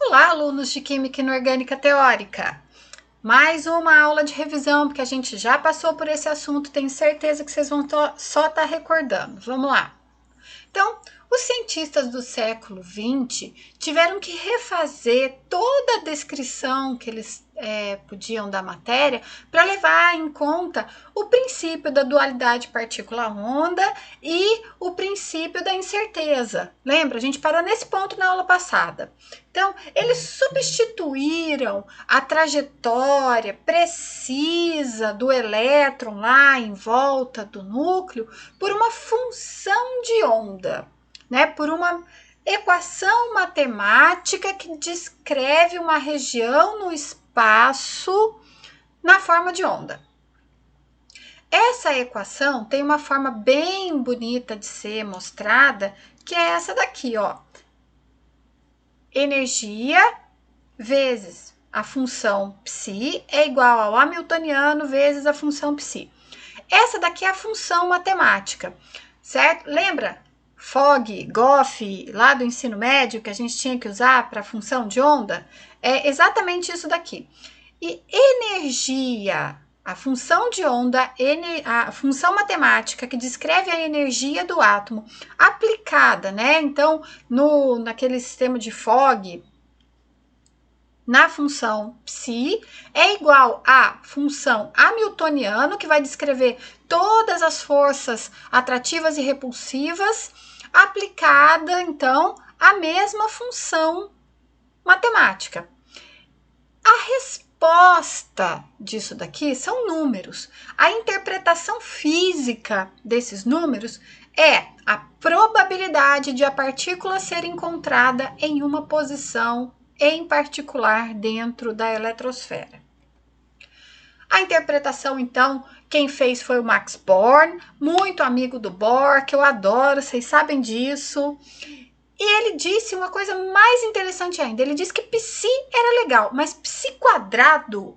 Olá, alunos de Química Inorgânica Teórica! Mais uma aula de revisão, porque a gente já passou por esse assunto, tenho certeza que vocês vão só estar recordando. Vamos lá! Então, os cientistas do século XX tiveram que refazer toda a descrição que eles podiam da matéria para levar em conta o princípio da dualidade partícula-onda e o princípio da incerteza. Lembra? A gente parou nesse ponto na aula passada. Então, eles substituíram a trajetória precisa do elétron lá em volta do núcleo por uma função de onda, né? Por uma equação matemática que descreve uma região no espaço na forma de onda. Essa equação tem uma forma bem bonita de ser mostrada, que é essa daqui, ó. Energia vezes a função psi é igual ao hamiltoniano vezes a função psi. Essa daqui é a função matemática, certo? Lembra? Fogg, Goff, lá do ensino médio, que a gente tinha que usar para a função de onda? É exatamente isso daqui. E energia, a função de onda, a função matemática que descreve a energia do átomo aplicada, né? Então, naquele sistema de Fogg, na função psi, é igual à função hamiltoniano, que vai descrever todas as forças atrativas e repulsivas, aplicada, então, à mesma função matemática. A resposta disso daqui são números. A interpretação física desses números é a probabilidade de a partícula ser encontrada em uma posição em particular dentro da eletrosfera. A interpretação, então, quem fez foi o Max Born, muito amigo do Bohr, que eu adoro, vocês sabem disso. E ele disse uma coisa mais interessante ainda, ele disse que π era legal, mas π²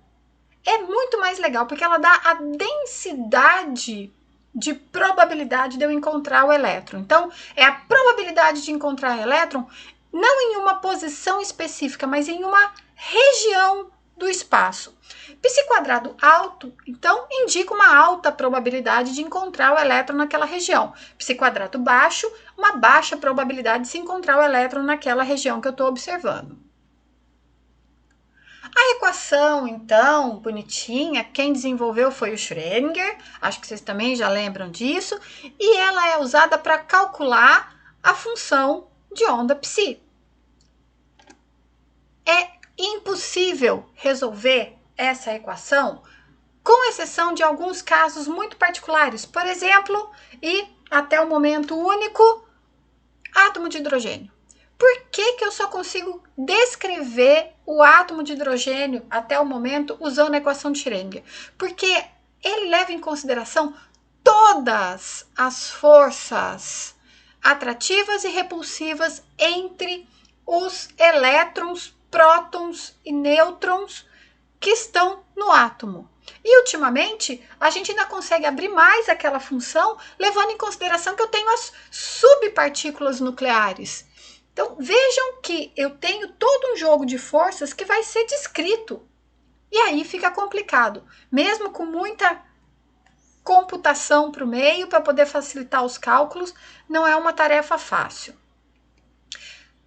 é muito mais legal, porque ela dá a densidade de probabilidade de eu encontrar o elétron. Então, é a probabilidade de encontrar o elétron não em uma posição específica, mas em uma região do espaço. π² alto, então, indica uma alta probabilidade de encontrar o elétron naquela região. π² baixo, uma baixa probabilidade de se encontrar o elétron naquela região que eu estou observando. A equação, então, bonitinha, quem desenvolveu foi o Schrödinger, acho que vocês também já lembram disso, e ela é usada para calcular a função de onda psi. É impossível resolver essa equação, com exceção de alguns casos muito particulares, por exemplo, e até o momento único, átomo de hidrogênio. Por que eu só consigo descrever o átomo de hidrogênio até o momento usando a equação de Schrödinger? Porque ele leva em consideração todas as forças atrativas e repulsivas entre os elétrons, prótons e nêutrons que estão no átomo. E, ultimamente, a gente ainda consegue abrir mais aquela função, levando em consideração que eu tenho as subpartículas nucleares. Então, vejam que eu tenho todo um jogo de forças que vai ser descrito. E aí fica complicado, mesmo com muita computação para o meio, para poder facilitar os cálculos, não é uma tarefa fácil.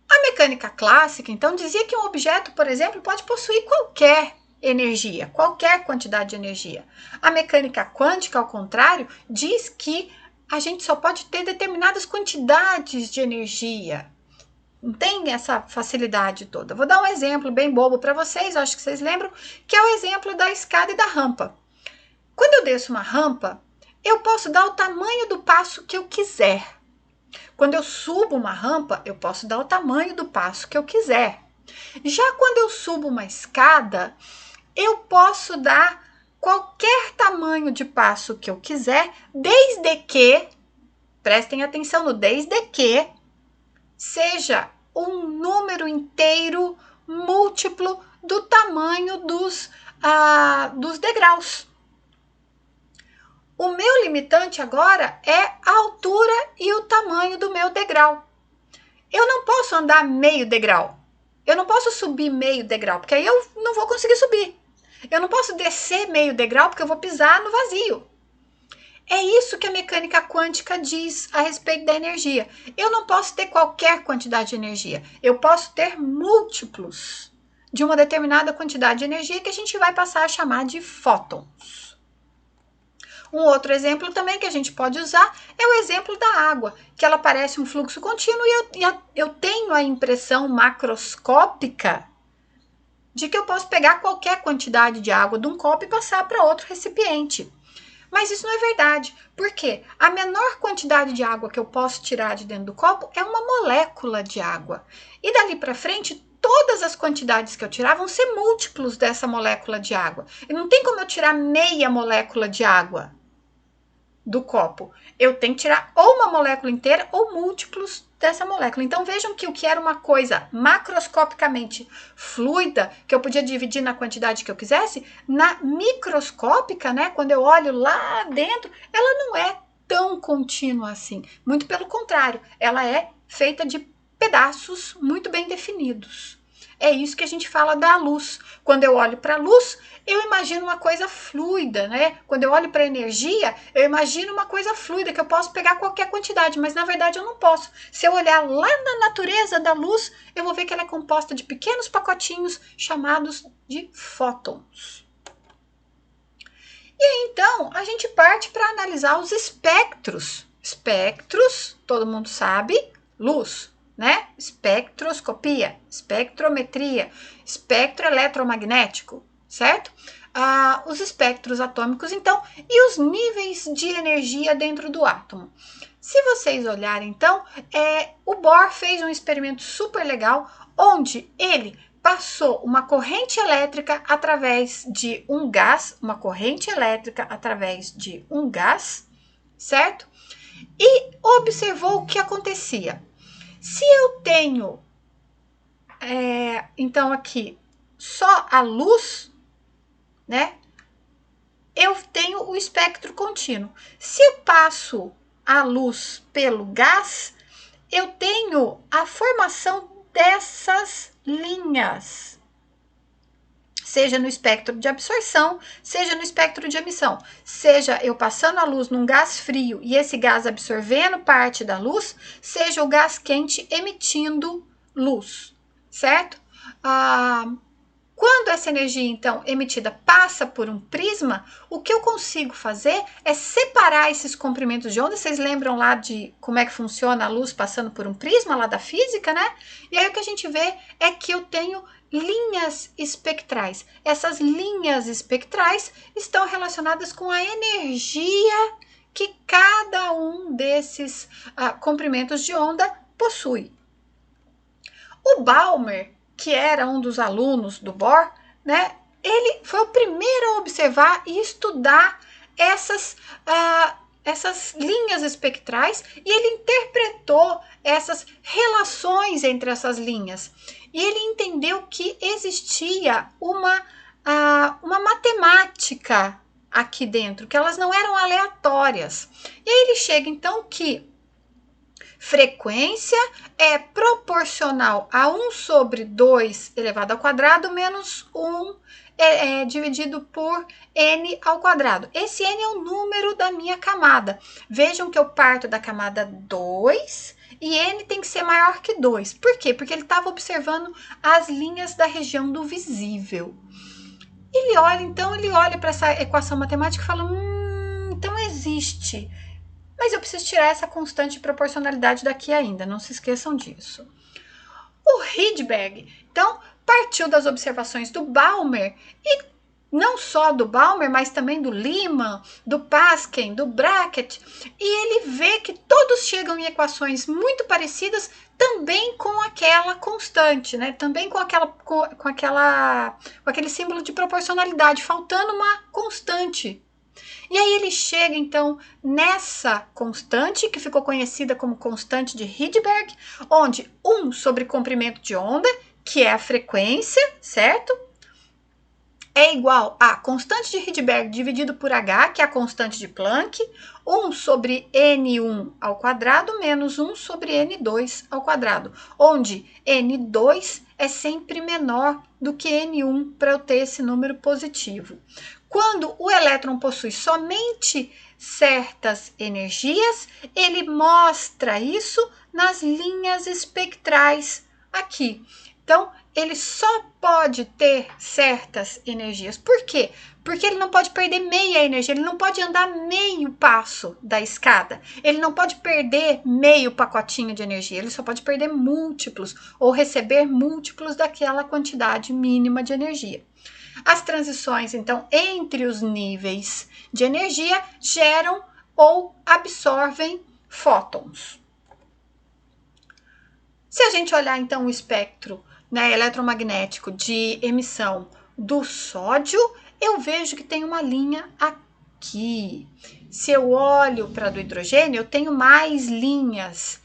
A mecânica clássica, então, dizia que um objeto, por exemplo, pode possuir qualquer energia, qualquer quantidade de energia. A mecânica quântica, ao contrário, diz que a gente só pode ter determinadas quantidades de energia. Não tem essa facilidade toda. Vou dar um exemplo bem bobo para vocês, acho que vocês lembram, que é o exemplo da escada e da rampa. Quando eu desço uma rampa, eu posso dar o tamanho do passo que eu quiser. Quando eu subo uma rampa, eu posso dar o tamanho do passo que eu quiser. Já quando eu subo uma escada, eu posso dar qualquer tamanho de passo que eu quiser, desde que, prestem atenção no desde que, seja um número inteiro múltiplo do tamanho dos degraus. O meu limitante agora é a altura e o tamanho do meu degrau. Eu não posso andar meio degrau. Eu não posso subir meio degrau, porque aí eu não vou conseguir subir. Eu não posso descer meio degrau, porque eu vou pisar no vazio. É isso que a mecânica quântica diz a respeito da energia. Eu não posso ter qualquer quantidade de energia. Eu posso ter múltiplos de uma determinada quantidade de energia que a gente vai passar a chamar de fótons. Um outro exemplo também que a gente pode usar é o exemplo da água, que ela parece um fluxo contínuo e eu tenho a impressão macroscópica de que eu posso pegar qualquer quantidade de água de um copo e passar para outro recipiente. Mas isso não é verdade. Por quê? A menor quantidade de água que eu posso tirar de dentro do copo é uma molécula de água. E dali para frente, todas as quantidades que eu tirar vão ser múltiplos dessa molécula de água. E não tem como eu tirar meia molécula de água do copo. Eu tenho que tirar ou uma molécula inteira ou múltiplos dessa molécula. Então vejam que o que era uma coisa macroscopicamente fluida, que eu podia dividir na quantidade que eu quisesse, na microscópica, né, quando eu olho lá dentro, ela não é tão contínua assim. Muito pelo contrário, ela é feita de pedaços muito bem definidos. É isso que a gente fala da luz. Quando eu olho para a luz, eu imagino uma coisa fluida, né? Quando eu olho para a energia, eu imagino uma coisa fluida, que eu posso pegar qualquer quantidade, mas na verdade eu não posso. Se eu olhar lá na natureza da luz, eu vou ver que ela é composta de pequenos pacotinhos chamados de fótons. E aí, então, a gente parte para analisar os espectros. Espectros, todo mundo sabe, luz, né? Espectroscopia, espectrometria, espectro eletromagnético, certo? Os espectros atômicos, então, e os níveis de energia dentro do átomo. Se vocês olharem, então, o Bohr fez um experimento super legal, onde ele passou uma corrente elétrica através de um gás, certo? E observou o que acontecia. Se eu tenho, então aqui, só a luz, né? Eu tenho o espectro contínuo. Se eu passo a luz pelo gás, eu tenho a formação dessas linhas, seja no espectro de absorção, seja no espectro de emissão. Seja eu passando a luz num gás frio e esse gás absorvendo parte da luz, seja o gás quente emitindo luz, certo? Quando essa energia, então, emitida passa por um prisma, o que eu consigo fazer é separar esses comprimentos de onda. Vocês lembram lá de como é que funciona a luz passando por um prisma lá da física, né? E aí o que a gente vê é que eu tenho linhas espectrais. Essas linhas espectrais estão relacionadas com a energia que cada um desses comprimentos de onda possui. O Balmer, que era um dos alunos do Bohr, né, ele foi o primeiro a observar e estudar essas linhas espectrais, e ele interpretou essas relações entre essas linhas. E ele entendeu que existia uma matemática aqui dentro, que elas não eram aleatórias. E aí ele chega então que frequência é proporcional a 1 sobre 2 elevado ao quadrado menos 1 dividido por n ao quadrado. Esse n é o número da minha camada. Vejam que eu parto da camada 2 e n tem que ser maior que 2. Por quê? Porque ele estava observando as linhas da região do visível. Ele olha para essa equação matemática e fala, então existe. Mas eu preciso tirar essa constante de proporcionalidade daqui ainda, não se esqueçam disso. O Rydberg, então, partiu das observações do Balmer, e não só do Balmer, mas também do Lyman, do Pasken, do Brackett, e ele vê que todos chegam em equações muito parecidas, também com aquela constante, né? Também com aquele símbolo de proporcionalidade, faltando uma constante. E aí ele chega, então, nessa constante, que ficou conhecida como constante de Rydberg, onde 1 sobre comprimento de onda, que é a frequência, certo? É igual a constante de Rydberg dividido por H, que é a constante de Planck, 1 sobre N1 ao quadrado menos 1 sobre N2 ao quadrado, onde N2 é sempre menor do que N1 para eu ter esse número positivo. Quando o elétron possui somente certas energias, ele mostra isso nas linhas espectrais aqui. Então, ele só pode ter certas energias. Por quê? Porque ele não pode perder meia energia, ele não pode andar meio passo da escada, ele não pode perder meio pacotinho de energia, ele só pode perder múltiplos ou receber múltiplos daquela quantidade mínima de energia. As transições, então, entre os níveis de energia geram ou absorvem fótons. Se a gente olhar, então, o espectro, né, eletromagnético de emissão do sódio, eu vejo que tem uma linha aqui. Se eu olho para do hidrogênio, eu tenho mais linhas.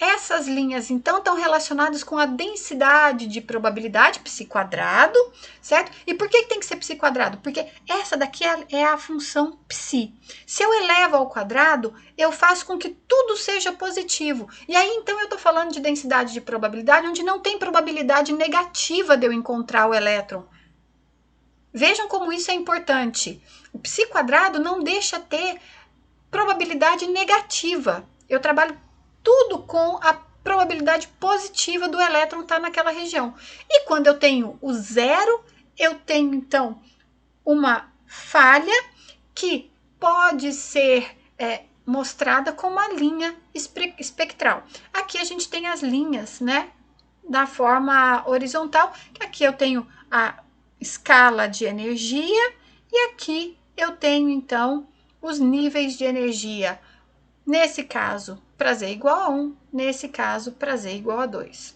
Essas linhas, então, estão relacionadas com a densidade de probabilidade, π quadrado, certo? E por que tem que ser π quadrado? Porque essa daqui é a função π. Se eu elevo ao quadrado, eu faço com que tudo seja positivo. E aí, então, eu estou falando de densidade de probabilidade, onde não tem probabilidade negativa de eu encontrar o elétron. Vejam como isso é importante. O π quadrado não deixa ter probabilidade negativa. Eu trabalho tudo com a probabilidade positiva do elétron estar naquela região. E quando eu tenho o zero, eu tenho, então, uma falha que pode ser mostrada com uma linha espectral. Aqui a gente tem as linhas, né, da forma horizontal, que aqui eu tenho a escala de energia e aqui eu tenho, então, os níveis de energia. Nesse caso, para Z igual a 1, nesse caso, para Z igual a 2.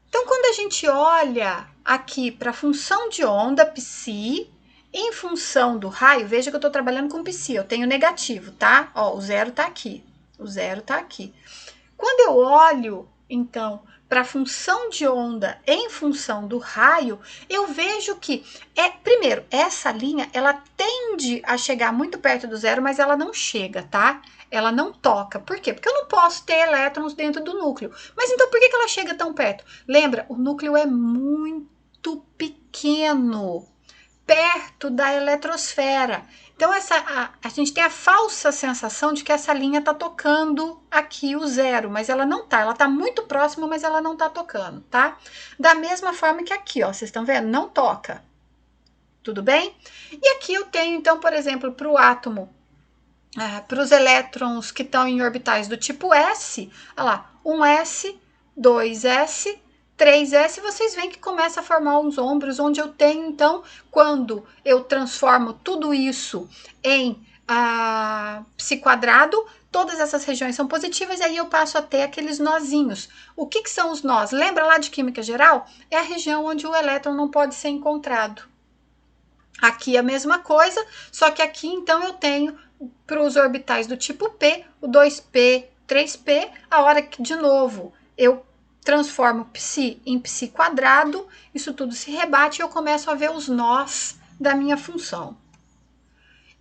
Então, quando a gente olha aqui para a função de onda π, em função do raio, veja que eu estou trabalhando com π, eu tenho negativo, tá? Ó, o zero está aqui, o zero está aqui. Quando eu olho, então, para a função de onda em função do raio, eu vejo que, primeiro, essa linha, ela tende a chegar muito perto do zero, mas ela não chega, tá? Ela não toca. Por quê? Porque eu não posso ter elétrons dentro do núcleo. Mas então, por que ela chega tão perto? Lembra, o núcleo é muito pequeno, perto da eletrosfera. Então, a gente tem a falsa sensação de que essa linha está tocando aqui o zero, mas ela não está. Ela está muito próxima, mas ela não está tocando, tá? Da mesma forma que aqui, ó, vocês estão vendo? Não toca. Tudo bem? E aqui eu tenho, então, por exemplo, para o átomo, para os elétrons que estão em orbitais do tipo S, olha lá, 1s, 2s, 3s, vocês veem que começa a formar uns ombros, onde eu tenho, então, quando eu transformo tudo isso em π quadrado, todas essas regiões são positivas, e aí eu passo a ter aqueles nozinhos. O que são os nós? Lembra lá de química geral? É a região onde o elétron não pode ser encontrado. Aqui a mesma coisa, só que aqui, então, eu tenho para os orbitais do tipo P, o 2p, 3p, a hora que, de novo, eu transformo π em π quadrado, isso tudo se rebate e eu começo a ver os nós da minha função.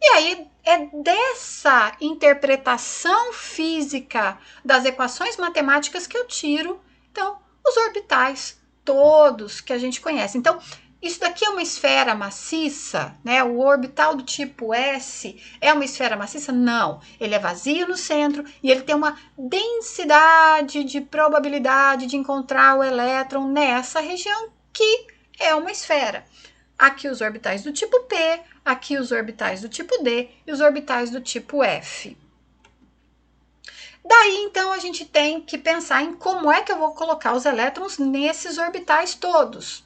E aí, é dessa interpretação física das equações matemáticas que eu tiro, então, os orbitais todos que a gente conhece. Então, isso daqui é uma esfera maciça, né? O orbital do tipo S é uma esfera maciça? Não. Ele é vazio no centro e ele tem uma densidade de probabilidade de encontrar o elétron nessa região, que é uma esfera. Aqui os orbitais do tipo P, aqui os orbitais do tipo D e os orbitais do tipo F. Daí, então, a gente tem que pensar em como é que eu vou colocar os elétrons nesses orbitais todos.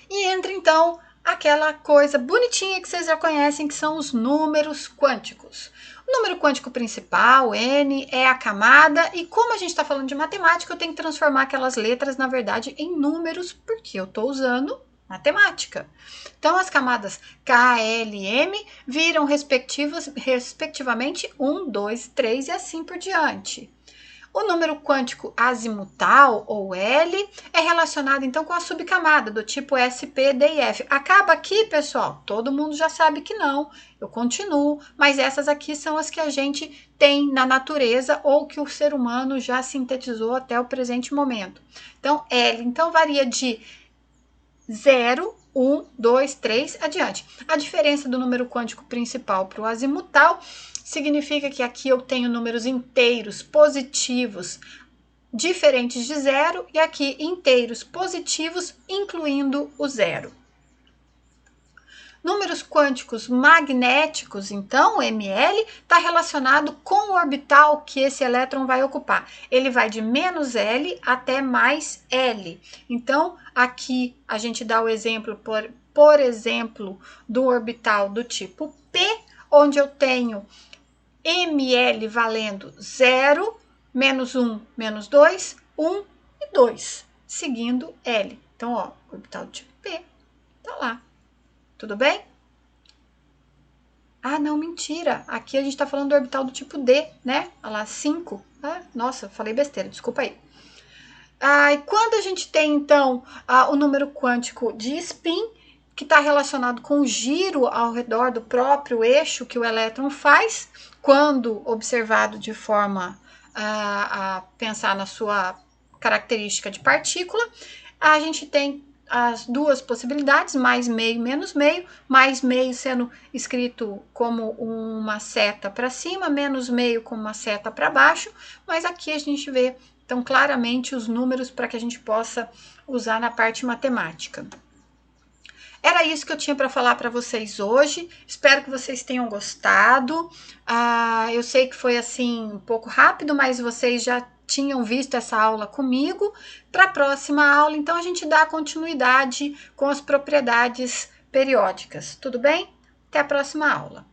E entra, então, aquela coisa bonitinha que vocês já conhecem, que são os números quânticos. O número quântico principal, N, é a camada, e como a gente está falando de matemática, eu tenho que transformar aquelas letras, na verdade, em números, porque eu estou usando matemática. Então, as camadas K, L e M viram respectivamente 1, 2, 3 e assim por diante. O número quântico azimutal, ou L, é relacionado então com a subcamada do tipo S, P, D e F. Acaba aqui, pessoal? Todo mundo já sabe que não. Eu continuo, mas essas aqui são as que a gente tem na natureza ou que o ser humano já sintetizou até o presente momento. Então, L então varia de 0, 1, 2, 3, adiante. A diferença do número quântico principal para o azimutal significa que aqui eu tenho números inteiros positivos diferentes de zero e aqui inteiros positivos incluindo o zero. Números quânticos magnéticos, então, ml, está relacionado com o orbital que esse elétron vai ocupar. Ele vai de menos L até mais L. Então, aqui a gente dá o exemplo, por exemplo, do orbital do tipo P, onde eu tenho ml valendo 0, menos 1, menos 2, 1 e 2, seguindo L. Então, ó, orbital do tipo P tá lá. Tudo bem? Ah, não, mentira. Aqui a gente tá falando do orbital do tipo D, né? Olha lá, 5. Ah, nossa, falei besteira, desculpa aí. E quando a gente tem, então, o número quântico de spin, que está relacionado com o giro ao redor do próprio eixo que o elétron faz, quando observado de forma a pensar na sua característica de partícula, a gente tem as duas possibilidades, mais meio, menos meio, mais meio sendo escrito como uma seta para cima, menos meio como uma seta para baixo, mas aqui a gente vê então claramente os números para que a gente possa usar na parte matemática. Era isso que eu tinha para falar para vocês hoje. Espero que vocês tenham gostado. Eu sei que foi assim um pouco rápido, mas vocês já tinham visto essa aula comigo. Para a próxima aula, então, a gente dá continuidade com as propriedades periódicas. Tudo bem? Até a próxima aula.